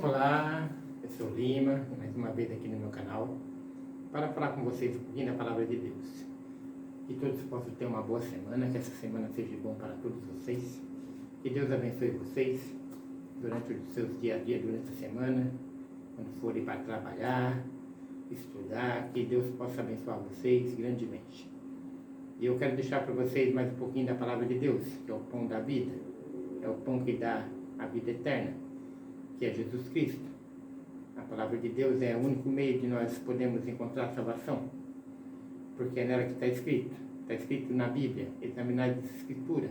Olá, eu sou Lima, mais uma vez aqui no meu canal, para falar com vocês um pouquinho da Palavra de Deus. Que todos possam ter uma boa semana, que essa semana seja bom para todos vocês. Que Deus abençoe vocês durante os seus dias a dia, durante a semana, quando forem para trabalhar, estudar, que Deus possa abençoar vocês grandemente. E eu quero deixar para vocês mais um pouquinho da Palavra de Deus, que é o pão da vida, é o pão que dá a vida eterna, que é Jesus Cristo. A Palavra de Deus é o único meio de nós podermos encontrar salvação, porque é nela que está escrito na Bíblia, examinar a Escritura,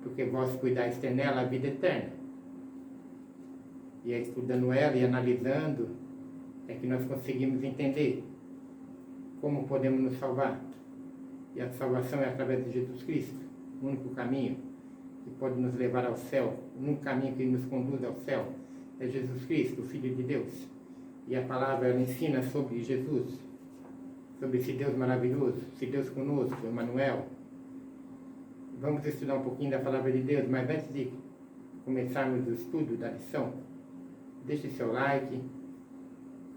porque vós cuidais ter nela a vida eterna. E é estudando ela e analisando, é que nós conseguimos entender como podemos nos salvar. E a salvação é através de Jesus Cristo, o único caminho que pode nos levar ao céu, o único caminho que nos conduz ao céu é Jesus Cristo, o Filho de Deus. E a palavra ela ensina sobre Jesus, sobre esse Deus maravilhoso, esse Deus conosco, Emmanuel. Vamos estudar um pouquinho da palavra de Deus, mas antes de começarmos o estudo da lição, deixe seu like,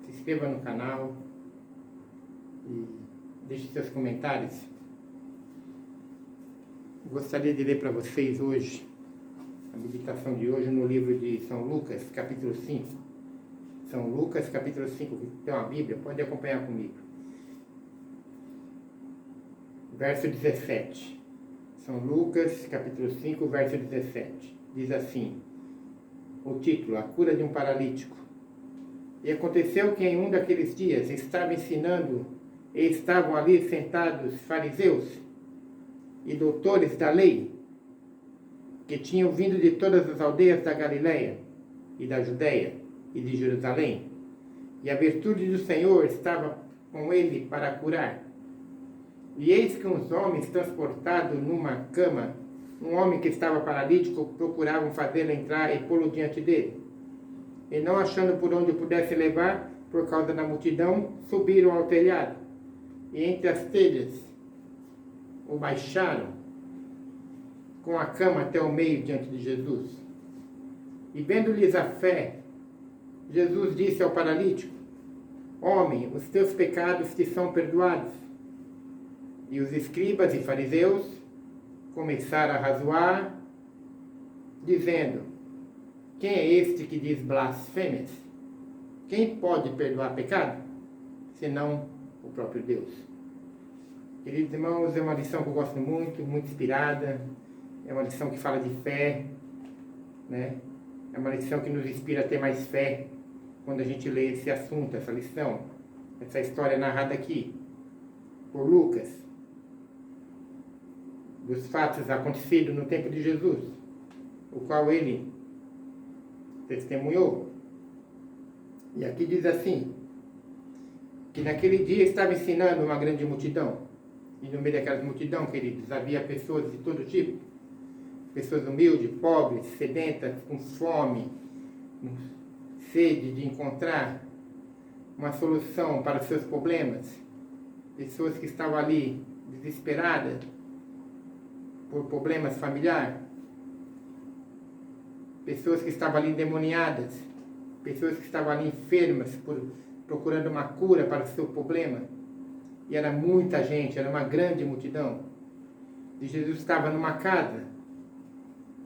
se inscreva no canal e deixe seus comentários. Gostaria de ler para vocês hoje a meditação de hoje no livro de São Lucas, capítulo 5. São Lucas, capítulo 5, que tem uma Bíblia, pode acompanhar comigo. Verso 17. São Lucas, capítulo 5, verso 17. Diz assim, o título, a cura de um paralítico. E aconteceu que em um daqueles dias estava ensinando e estavam ali sentados fariseus e doutores da lei, que tinham vindo de todas as aldeias da Galileia e da Judéia e de Jerusalém, e a virtude do Senhor estava com ele para curar. E eis que uns homens transportados numa cama, um homem que estava paralítico, procuravam fazê-lo entrar e pô-lo diante dele. E não achando por onde pudesse levar, por causa da multidão, subiram ao telhado, e entre as telhas o baixaram com a cama até o meio diante de Jesus. E vendo-lhes a fé, Jesus disse ao paralítico, homem, os teus pecados te são perdoados. E os escribas e fariseus começaram a razoar, dizendo, quem é este que diz blasfêmias? Quem pode perdoar pecado, senão o próprio Deus? Queridos irmãos, é uma lição que eu gosto muito, muito inspirada. É uma lição que fala de fé, né? É uma lição que nos inspira a ter mais fé quando a gente lê esse assunto, essa lição, essa história narrada aqui por Lucas, dos fatos acontecidos no tempo de Jesus, o qual ele testemunhou. E aqui diz assim, que naquele dia estava ensinando uma grande multidão, e no meio daquela multidão, queridos, havia pessoas de todo tipo, pessoas humildes, pobres, sedentas, com fome, com sede de encontrar uma solução para os seus problemas. Pessoas que estavam ali desesperadas por problemas familiares. Pessoas que estavam ali endemoniadas. Pessoas que estavam ali enfermas, procurando uma cura para o seu problema. E era muita gente, era uma grande multidão. E Jesus estava numa casa.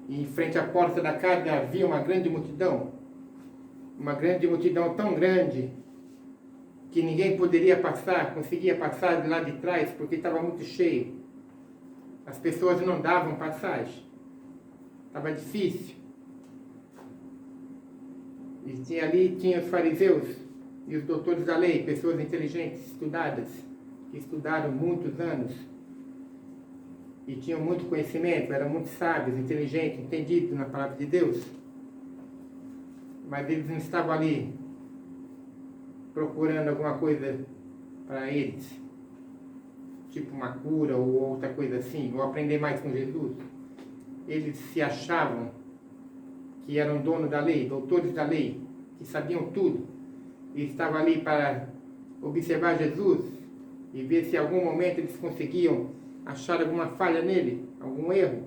E em frente à porta da casa havia uma grande multidão tão grande que ninguém poderia passar, conseguia passar de lá de trás porque estava muito cheio. As pessoas não davam passagem, estava difícil. E ali tinha os fariseus e os doutores da lei, pessoas inteligentes, estudadas, que estudaram muitos anos. E tinham muito conhecimento, eram muito sábios, inteligentes, entendidos na palavra de Deus. Mas eles não estavam ali procurando alguma coisa para eles, tipo uma cura ou outra coisa assim, ou aprender mais com Jesus. Eles se achavam que eram donos da lei, doutores da lei, que sabiam tudo. E estavam ali para observar Jesus e ver se em algum momento eles conseguiam achar alguma falha nele, algum erro,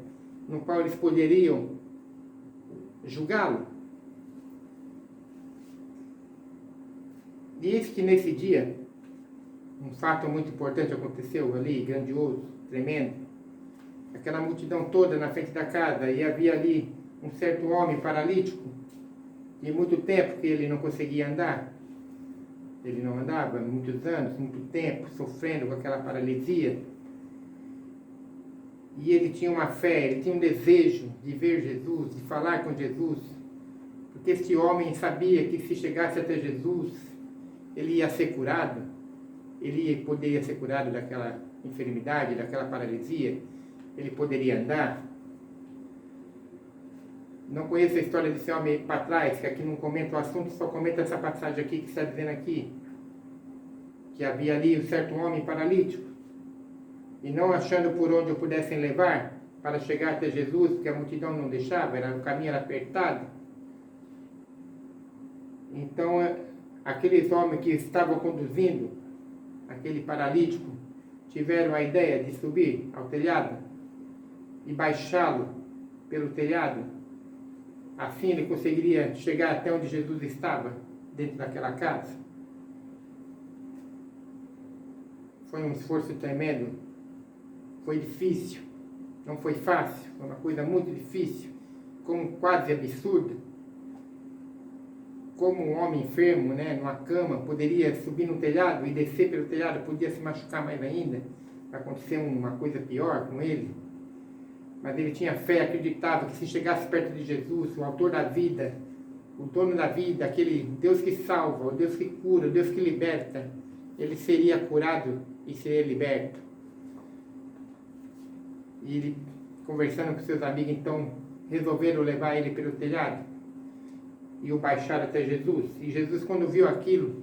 no qual eles poderiam julgá-lo. E eis que nesse dia, um fato muito importante aconteceu ali, grandioso, tremendo. Aquela multidão toda na frente da casa, e havia ali um certo homem paralítico, de muito tempo que ele não conseguia andar. Ele não andava, muitos anos, muito tempo, sofrendo com aquela paralisia. E ele tinha uma fé, ele tinha um desejo de ver Jesus, de falar com Jesus, porque esse homem sabia que se chegasse até Jesus, ele ia ser curado, ele poderia ser curado daquela enfermidade, daquela paralisia, ele poderia andar. Não conheço a história desse homem para trás, que aqui não comenta o assunto, só comenta essa passagem aqui que está dizendo aqui, que havia ali um certo homem paralítico, e não achando por onde o pudessem levar para chegar até Jesus, porque a multidão não deixava, o caminho era apertado. Então, aqueles homens que estavam conduzindo aquele paralítico tiveram a ideia de subir ao telhado e baixá-lo pelo telhado. Assim ele conseguiria chegar até onde Jesus estava, dentro daquela casa. Foi um esforço tremendo, foi difícil, não foi fácil, foi uma coisa muito difícil, como quase absurda. Como um homem enfermo, numa cama, poderia subir no telhado e descer pelo telhado, podia se machucar mais ainda, acontecer uma coisa pior com ele. Mas ele tinha fé, acreditava que se chegasse perto de Jesus, o autor da vida, o dono da vida, aquele Deus que salva, o Deus que cura, o Deus que liberta, ele seria curado e seria liberto. E ele, conversando com seus amigos, então, resolveram levar ele pelo telhado e o baixaram até Jesus. E Jesus, quando viu aquilo,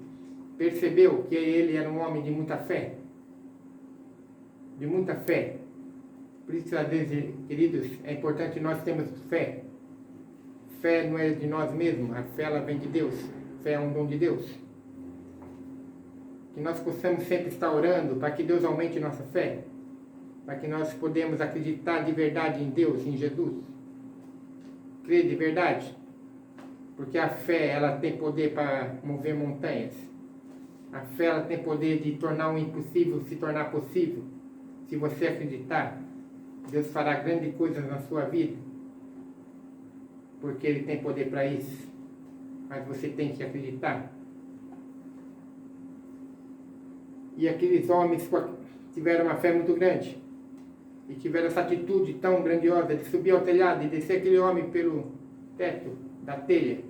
percebeu que ele era um homem de muita fé. De muita fé. Por isso, às vezes, queridos, é importante nós termos fé. Fé não é de nós mesmos, a fé ela vem de Deus. Fé é um dom de Deus. Que nós possamos sempre estar orando para que Deus aumente nossa fé. Para que nós podemos acreditar de verdade em Deus, em Jesus. Crer de verdade. Porque a fé ela tem poder para mover montanhas. A fé ela tem poder de tornar o impossível se tornar possível. Se você acreditar, Deus fará grandes coisas na sua vida, porque Ele tem poder para isso, mas você tem que acreditar. E aqueles homens tiveram uma fé muito grande, e tiveram essa atitude tão grandiosa de subir ao telhado e descer aquele homem pelo teto da telha.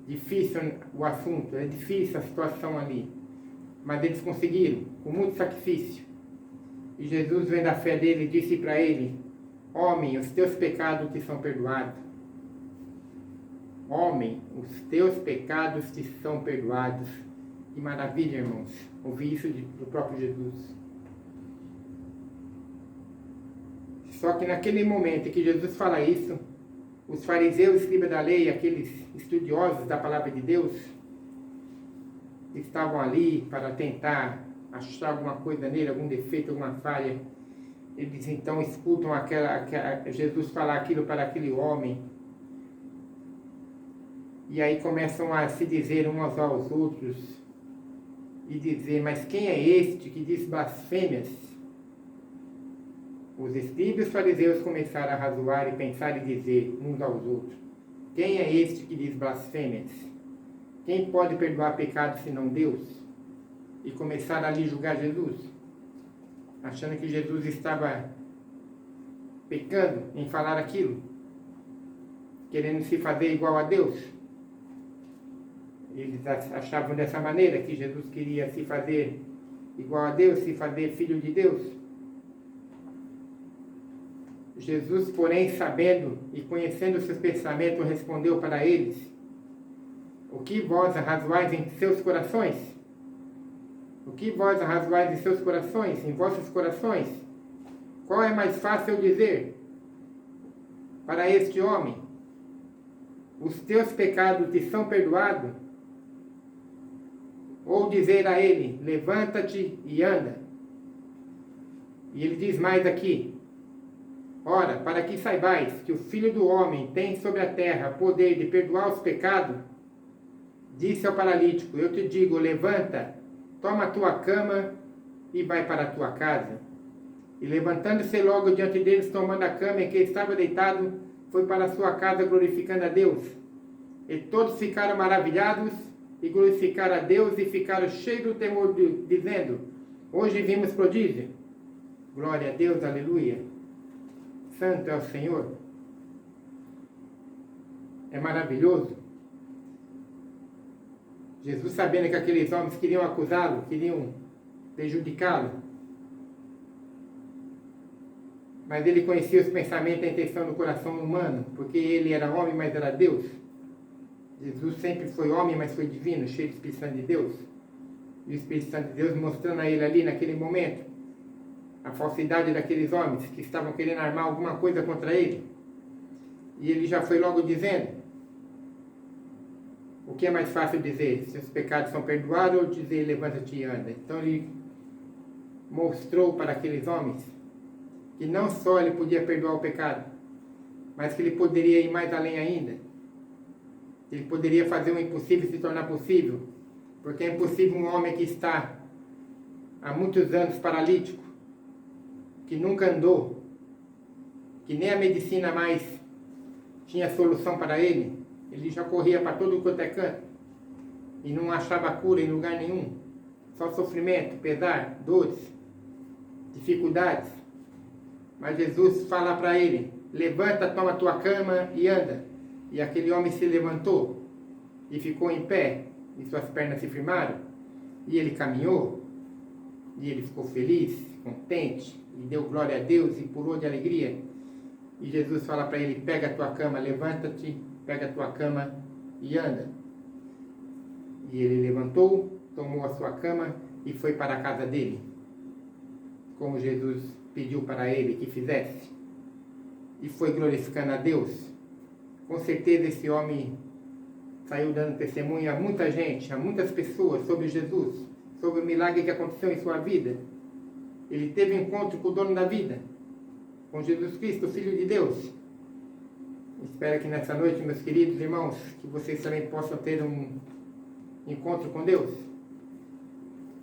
Difícil o assunto, é difícil a situação ali, mas eles conseguiram, com muito sacrifício. E Jesus, vendo a fé dele, disse para ele: homem, os teus pecados te são perdoados. Homem, os teus pecados te são perdoados. Que maravilha, irmãos, ouvir isso do próprio Jesus. Só que naquele momento que Jesus fala isso, os fariseus, escribas da lei, aqueles estudiosos da palavra de Deus, estavam ali para tentar achar alguma coisa nele, algum defeito, alguma falha. Eles então escutam Jesus falar aquilo para aquele homem. E aí começam a se dizer uns aos outros e dizer: mas quem é este que diz blasfêmias? Os escribas e os fariseus começaram a razoar e pensar e dizer uns aos outros: quem é este que diz blasfêmias? Quem pode perdoar pecados senão Deus? E começaram ali a julgar Jesus, achando que Jesus estava pecando em falar aquilo, querendo se fazer igual a Deus. Eles achavam dessa maneira, que Jesus queria se fazer igual a Deus, se fazer filho de Deus. Jesus, porém, sabendo e conhecendo seus pensamentos, respondeu para eles: o que vós arrazoais em seus corações? O que vós arrazoais em seus corações, em vossos corações? Qual é mais fácil eu dizer para este homem: os teus pecados te são perdoados? Ou dizer a ele: levanta-te e anda? E ele diz mais aqui: ora, para que saibais que o Filho do Homem tem sobre a terra poder de perdoar os pecados, disse ao paralítico: eu te digo, levanta, toma a tua cama e vai para a tua casa. E levantando-se logo diante deles, tomando a cama em que estava deitado, foi para a sua casa glorificando a Deus. E todos ficaram maravilhados e glorificaram a Deus e ficaram cheios do temor, dizendo: hoje vimos prodígio. Glória a Deus, aleluia. Santo é o Senhor. É maravilhoso. Jesus, sabendo que aqueles homens queriam acusá-lo, queriam prejudicá-lo, mas ele conhecia os pensamentos e a intenção do coração humano, porque ele era homem, mas era Deus. Jesus sempre foi homem, mas foi divino, cheio do Espírito Santo de Deus. E o Espírito Santo de Deus mostrando a ele ali, naquele momento, a falsidade daqueles homens que estavam querendo armar alguma coisa contra ele. E ele já foi logo dizendo: o que é mais fácil dizer? Se os pecados são perdoados, ou dizer levanta-te e anda? Então ele mostrou para aqueles homens que não só ele podia perdoar o pecado, mas que ele poderia ir mais além ainda. Ele poderia fazer o impossível se tornar possível, porque é impossível um homem que está há muitos anos paralítico, que nunca andou, que nem a medicina mais tinha solução para ele. Ele já corria para todo quanto é canto e não achava cura em lugar nenhum. Só sofrimento, pesar, dores, dificuldades. Mas Jesus fala para ele: levanta, toma a tua cama e anda. E aquele homem se levantou e ficou em pé, e suas pernas se firmaram, e ele caminhou, e ele ficou feliz, contente, e deu glória a Deus e pulou de alegria. E Jesus fala para ele: pega a tua cama, levanta-te, pega a tua cama e anda. E ele levantou, tomou a sua cama e foi para a casa dele, como Jesus pediu para ele que fizesse. E foi glorificando a Deus. Com certeza esse homem saiu dando testemunho a muita gente, a muitas pessoas sobre Jesus, sobre o milagre que aconteceu em sua vida. Ele teve um encontro com o dono da vida, com Jesus Cristo, o Filho de Deus. Espero que nessa noite, meus queridos irmãos, que vocês também possam ter um encontro com Deus,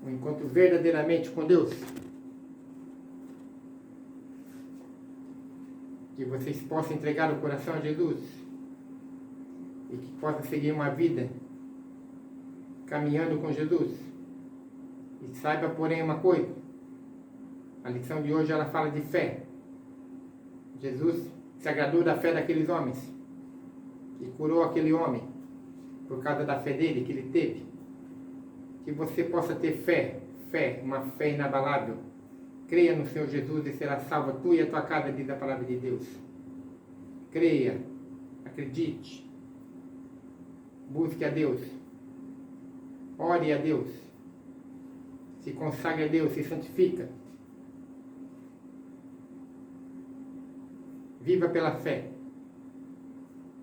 um encontro verdadeiramente com Deus. Que vocês possam entregar o coração a Jesus e que possam seguir uma vida caminhando com Jesus. E saiba, porém, uma coisa: a lição de hoje ela fala de fé. Jesus se agradou da fé daqueles homens e curou aquele homem por causa da fé dele que ele teve. Que você possa ter fé, uma fé inabalável. Creia no Senhor Jesus e será salva tu e a tua casa, diz a palavra de Deus. Creia, acredite, busque a Deus, ore a Deus, se consagre a Deus, se santifica. Viva pela fé,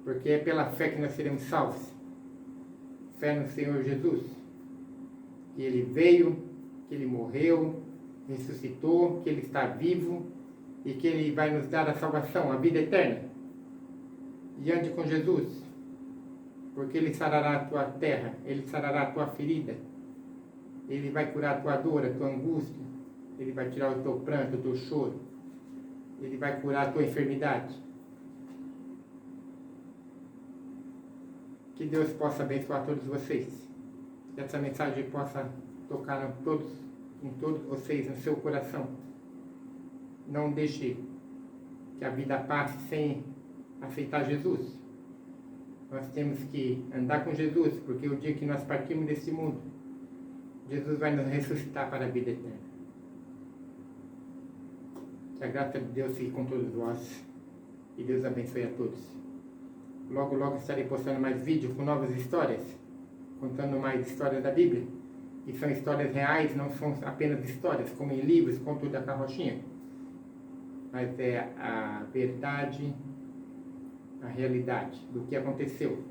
porque é pela fé que nós seremos salvos. Fé no Senhor Jesus, que Ele veio, que Ele morreu, ressuscitou, que Ele está vivo e que Ele vai nos dar a salvação, a vida eterna. E ande com Jesus, porque Ele sarará a tua terra, Ele sarará a tua ferida, Ele vai curar a tua dor, a tua angústia, Ele vai tirar o teu pranto, o teu choro, Ele vai curar a tua enfermidade. Que Deus possa abençoar todos vocês, que essa mensagem possa tocar em todos vocês, no seu coração. Não deixe que a vida passe sem aceitar Jesus. Nós temos que andar com Jesus, porque o dia que nós partimos desse mundo, Jesus vai nos ressuscitar para a vida eterna. Que a graça de Deus fique com todos vós e Deus abençoe a todos. Logo, logo estarei postando mais vídeos com novas histórias, contando mais histórias da Bíblia. E são histórias reais, não são apenas histórias, como em livros, contos da carrochinha. Mas é a verdade, a realidade do que aconteceu.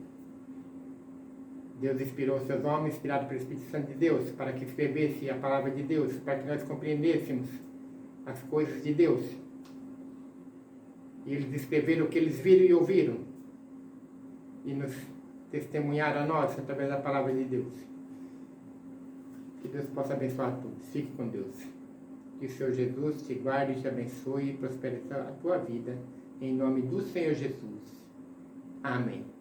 Deus inspirou seus homens, inspirado pelo Espírito Santo de Deus, para que escrevesse a palavra de Deus, para que nós compreendêssemos as coisas de Deus. E eles escreveram o que eles viram e ouviram, e nos testemunhar a nós através da palavra de Deus. Que Deus possa abençoar a todos. Fique com Deus. Que o Senhor Jesus te guarde, te abençoe e prospere a tua vida. Em nome do Senhor Jesus. Amém.